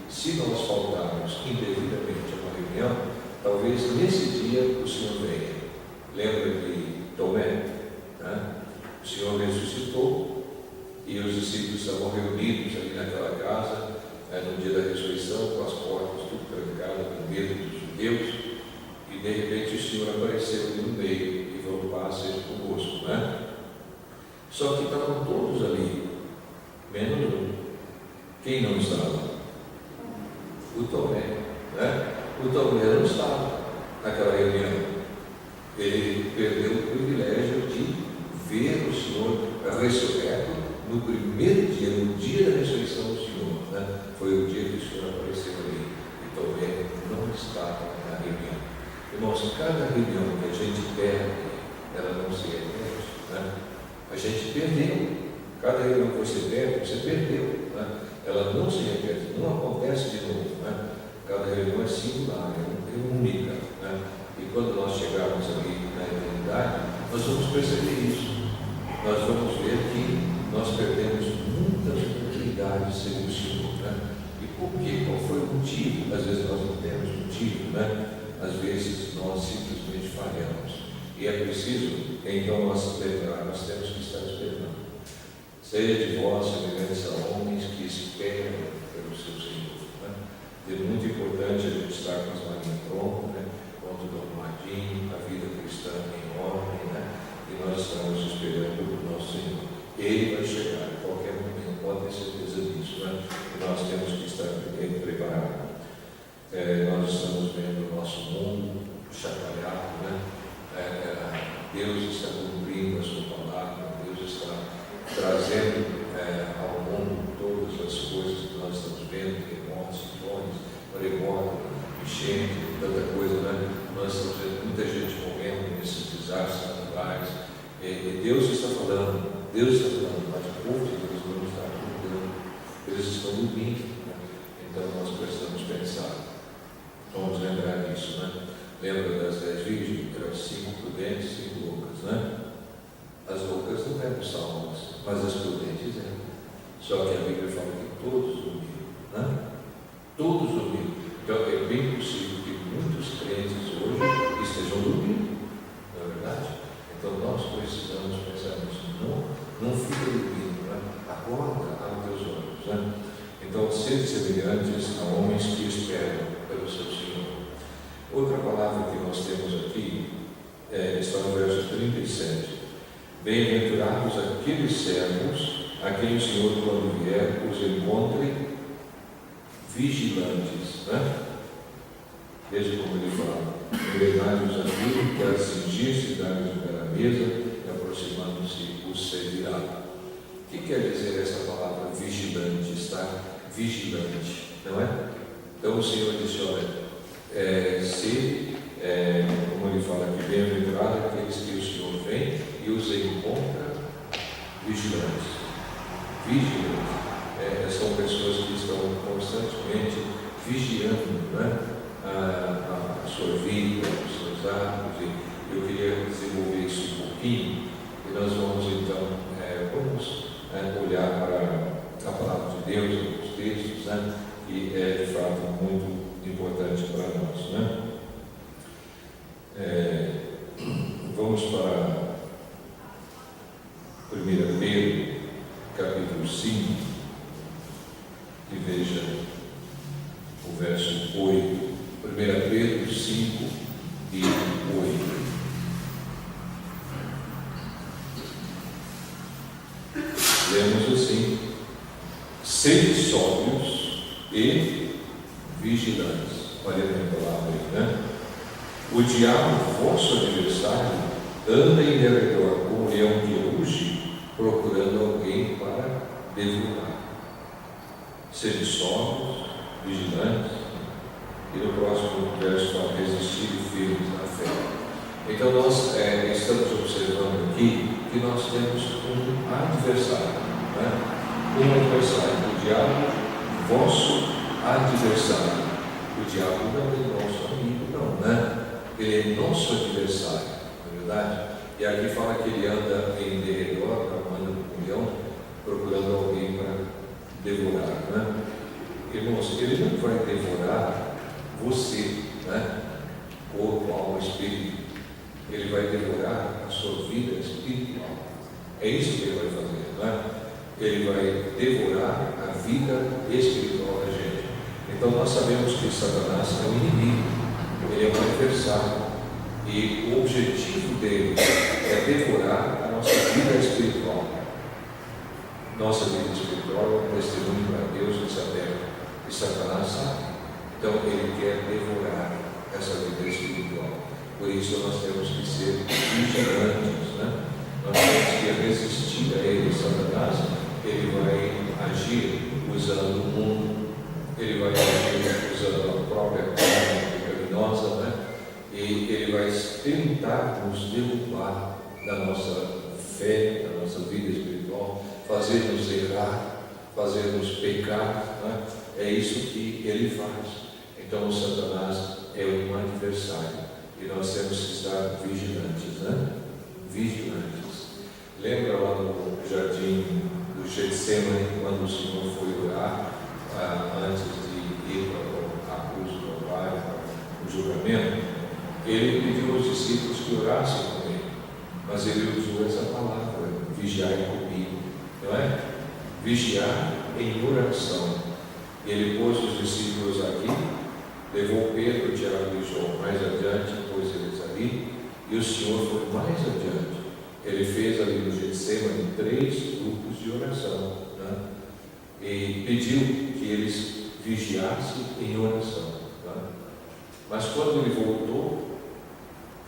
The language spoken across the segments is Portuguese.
se nós faltarmos indevidamente a uma reunião, talvez nesse dia o Senhor venha. Lembra de Tomé? Né? O Senhor ressuscitou e os discípulos estavam reunidos ali naquela casa, no dia da ressurreição, com as portas tudo trancadas, com medo dos judeus, e de repente o Senhor apareceu ali no meio e falou: paz seja convosco, né? Só que estavam todos ali, menos um. Quem não estava? O Tomé, né? O Tomé não estava naquela reunião. Ele perdeu o privilégio de ver o Senhor ressurreto no primeiro dia, no dia da ressurreição do Senhor, né? Foi o dia que o Senhor apareceu ali. E Tomé não estava na reunião. Irmãos, cada reunião que a gente perde, ela não se repete, né? A gente perdeu. Cada reunião que você perde, você perdeu, né? Ela não se repete, não acontece de novo, né? Cada reunião é singular, é única, né? E quando nós chegarmos ali na eternidade, nós vamos perceber isso. Nós vamos ver que nós perdemos muitas oportunidades de servir o Senhor, né? E por quê? Qual foi o motivo? Às vezes nós não temos motivo, né? Às vezes nós simplesmente falhamos. E é preciso, então, nós lembrar, nós temos que estar esperando. Seja de vós semelhantes a homens que esperam pelo seu Senhor, né? É muito importante a gente estar com as marinhas prontas, né? Com tudo arrumadinho, a vida cristã em ordem, né? E nós estamos esperando o nosso Senhor. Ele vai chegar a qualquer momento, pode ter certeza disso, né? E nós temos que estar preparados. Nós estamos vendo o nosso mundo chacoalhado, né? Deus está cumprindo a sua palavra, Deus está trazendo ao mundo todas as coisas que nós estamos vendo, terremotos, ciclones, maremoto, enchente, tanta coisa, né? Nós estamos vendo muita gente morrendo nesses desastres naturais. E Deus está falando, mas o povo de Deus não está acordando, eles estão dormindo, né? Então nós precisamos pensar, vamos lembrar disso, né? Lembra das 10 virgens, eram 5 prudentes, 5 loucas, né? As loucas não eram salvas, mas as prudentes eram. Só que a Bíblia fala que todos dormiram, né? Todos dormiram. Então é bem possível que muitos crentes hoje estejam dormindo, não é verdade? Então nós precisamos pensar nisso. Não fica dormindo, né? Acorda, abre teus olhos, né? Então, sede semelhantes a homens que esperam pelo seu Senhor. Outra palavra que nós temos aqui está no verso 37. Bem-aventurados aqueles servos a quem o Senhor, quando vier, os encontre vigilantes, né? Veja como ele fala: envenenai-vos a vida, que a cingir-se, dar-lhes lugar à mesa, e aproximando-se os servirá. O que quer dizer essa palavra vigilante? Está vigilante, não é? Então o Senhor disse: olha, como ele fala aqui, bem-aventurado aqueles que o Senhor vem e os encontra vigilantes. Vigilantes são pessoas que estão constantemente vigiando, né? A sua vida, os seus atos. E eu queria desenvolver isso um pouquinho, e nós vamos então olhar para a palavra de Deus, os textos, né? Que é de fato muito importante para nós, né? Vamos para 1 Pedro, capítulo 5, e veja o verso 8. 1 Pedro 5 e 8. Lemos assim: sede sóbrios e vigilantes. Olha a palavra aí, né? O diabo, vosso adversário, anda em derredor como leão que ruge, procurando alguém para devorar. Sede sóbrios, vigilantes. E no próximo verso fala: resistir firmes na fé. Então nós estamos observando aqui que nós temos um adversário, né? Um adversário, o diabo, vosso adversário. O diabo não é nosso amigo, não, né? Ele é nosso adversário, não é verdade? E aqui fala que ele anda em derredor, anda com um leão, procurando alguém para devorar, né? irmãos, ele não vai devorar você, né? Corpo, alma, espírito. Ele vai devorar a sua vida espiritual. É isso que ele vai fazer, né? Ele vai devorar a vida espiritual da gente. Então nós sabemos que Satanás é um inimigo, ele é um adversário. E o objetivo dele é devorar a nossa vida espiritual. Nossa vida espiritual é um testemunho para Deus nessa terra. E Satanás sabe. Então ele quer devorar essa vida espiritual. Por isso nós temos que ser vigilantes, né? Nós temos que resistir a ele. Satanás, ele vai agir usando o mundo, ele vai agir usando a própria carne pecaminosa, né? E ele vai tentar nos derrubar da nossa fé, da nossa vida espiritual, fazer-nos errar, fazer-nos pecar, né? É isso que ele faz. Então o Satanás é um adversário e nós temos que estar vigilantes, né? Vigilantes. Lembra lá no jardim do Getsemane, quando o Senhor foi orar antes de ir para a cruz do Calvário, para o julgamento? Ele pediu aos discípulos que orassem com ele, mas ele usou essa palavra, vigiai comigo, não é? Vigiar em oração. Ele pôs os discípulos aqui, levou Pedro, Tiago e João mais adiante, pôs eles ali, e o Senhor foi mais adiante. Ele fez ali no Getsemane 3 grupos de oração, né? E pediu que eles vigiassem em oração, né? Mas quando ele voltou,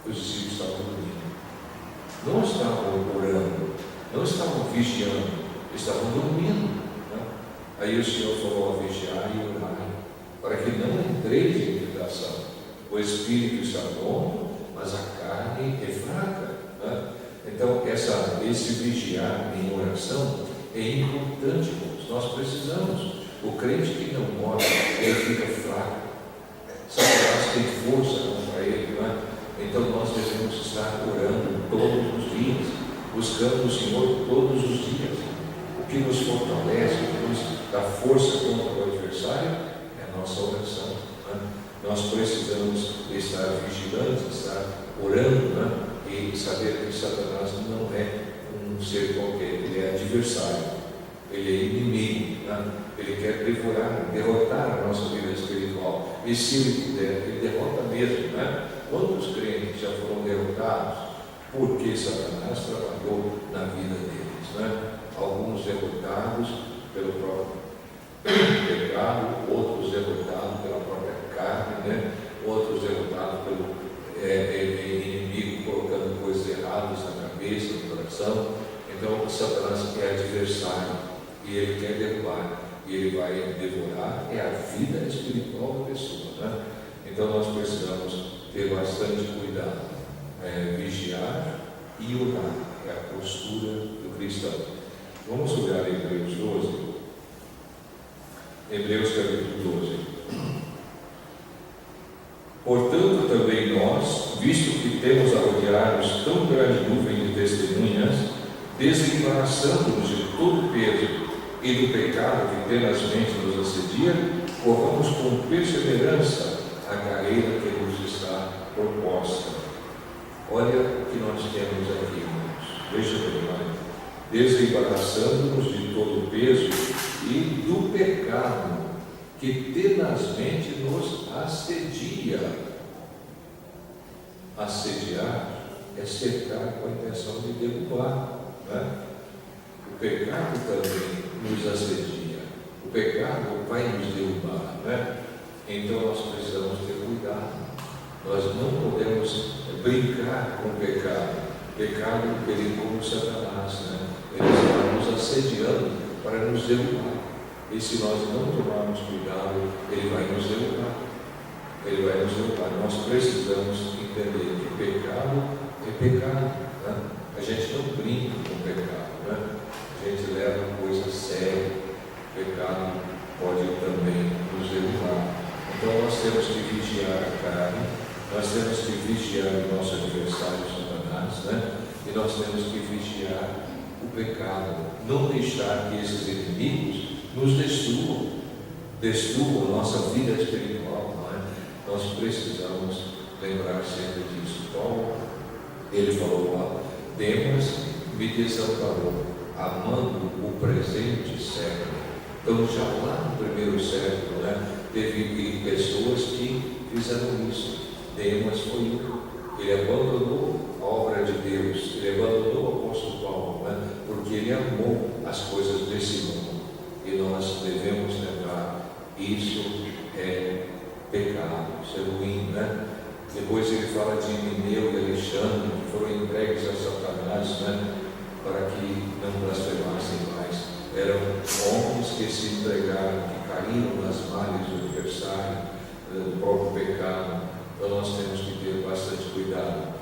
os discípulos estavam dormindo, não estavam orando, não estavam vigiando, estavam dormindo, né? Aí o Senhor falou: vigiar e orar, para que não entreis em tentação. O espírito está bom, mas a carne é fraca, né? Então esse vigiar em oração é importante, irmãos. Nós precisamos. O crente que não ora, ele fica fraco. Satanás tem força contra ele, não é? Então nós devemos estar orando todos os dias, buscando o Senhor todos os dias. O que nos fortalece, o que nos dá força contra o adversário é a nossa oração, né? Nós precisamos estar vigilantes, estar orando, né? E saber que Satanás não é um ser qualquer, ele é adversário, ele é inimigo, né? Ele quer devorar, derrotar a nossa vida espiritual. E se ele puder, ele derrota mesmo, né? Quantos crentes já foram derrotados porque Satanás trabalhou na vida deles, né? Alguns derrotados pelo próprio pecado, outros derrotados pela própria carne, né? Outros derrotados pelo inimigo colocando coisas erradas na cabeça, no coração. Então Satanás é adversário e ele quer derrubar, e ele vai devorar a vida espiritual da pessoa, né? Então nós precisamos ter bastante cuidado, vigiar e orar, é a postura do cristão. Vamos olhar em Hebreus 12, Hebreus capítulo 12. Portanto, também nós, visto que temos a rodear-nos tão grande nuvem de testemunhas, desembaraçando-nos de todo o peso e do pecado que tenazmente nos assedia, corramos com perseverança a carreira que nos está proposta. Olha o que nós temos aqui, irmãos. Veja bem, desembaraçando-nos de todo o peso e do pecado que tenazmente nos assedia. Assediar é cercar com a intenção de derrubar, né? O pecado também nos assedia. O pecado vai nos derrubar, né? Então nós precisamos ter cuidado. Nós não podemos brincar com o pecado. O pecado, ele é como Satanás, né? Ele está nos assediando para nos derrubar. E se nós não tomarmos cuidado, ele vai nos derrubar. Ele vai nos derrubar. Nós precisamos entender que pecado é pecado, né? A gente não brinca com o pecado, né? A gente leva a coisa séria. O pecado pode também nos derrubar. Então nós temos que vigiar a carne, nós temos que vigiar o nosso adversário Satanás, né? E nós temos que vigiar o pecado, não deixar que esses inimigos nos destruam. destruam a nossa vida espiritual, não é? Nós precisamos lembrar sempre disso. Paulo, ele falou lá, Demas me desamparou, amando o presente século. Então, já lá no primeiro século, né, teve pessoas que fizeram isso. Demas foi um. Ele abandonou a obra de Deus, ele abandonou o apóstolo Paulo, né, porque ele amou as coisas desse mundo. E nós devemos lembrar, isso é pecado, isso é ruim, né? Depois ele fala de Emineu e Alexandre, que foram entregues a Satanás, né, para que não blasfemassem mais. Eram homens que se entregaram, que caíram nas malhas do adversário, do próprio pecado. Então nós temos que ter bastante cuidado.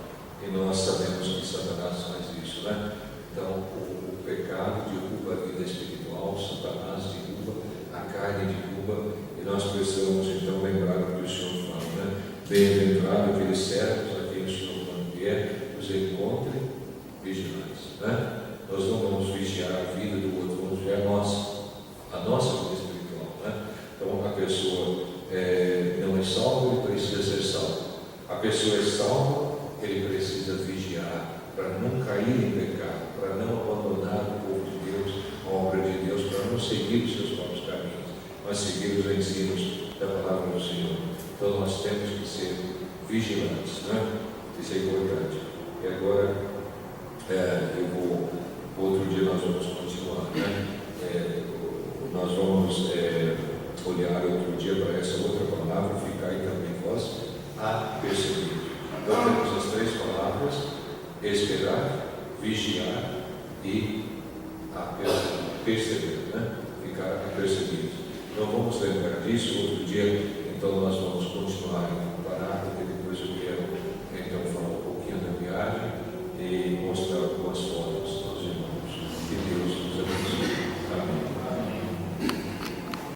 E nós sabemos que Satanás faz isso, né? Então o pecado derruba a vida espiritual, Satanás derruba a carne, derruba, e nós precisamos então lembrar o que o Senhor fala, né? Bem-aventurado aqueles servos a quem o Senhor, quando vier, os encontre vigilantes, né? Nós não vamos vigiar a vida do outro, vamos vigiar a nossa vida espiritual, né? Então a pessoa não é salva, ele precisa ser salvo. A pessoa é salva, ele precisa vigiar para não cair em pecado, para não abandonar o povo de Deus, a obra de Deus, para não seguir os seus próprios caminhos, mas seguir os ensinos da palavra do Senhor. Então nós temos que ser vigilantes, né? Isso é importante. E agora outro dia nós vamos continuar, né? Nós vamos olhar outro dia para essa outra palavra, ficar aí também vós, a perseguir. Então temos as três palavras: esperar, vigiar e a perseguir, né? Ficar perseguidos. Então vamos lembrar disso outro dia. Então nós vamos continuar parar, porque depois eu quero então falar um pouquinho da viagem e mostrar algumas fotos.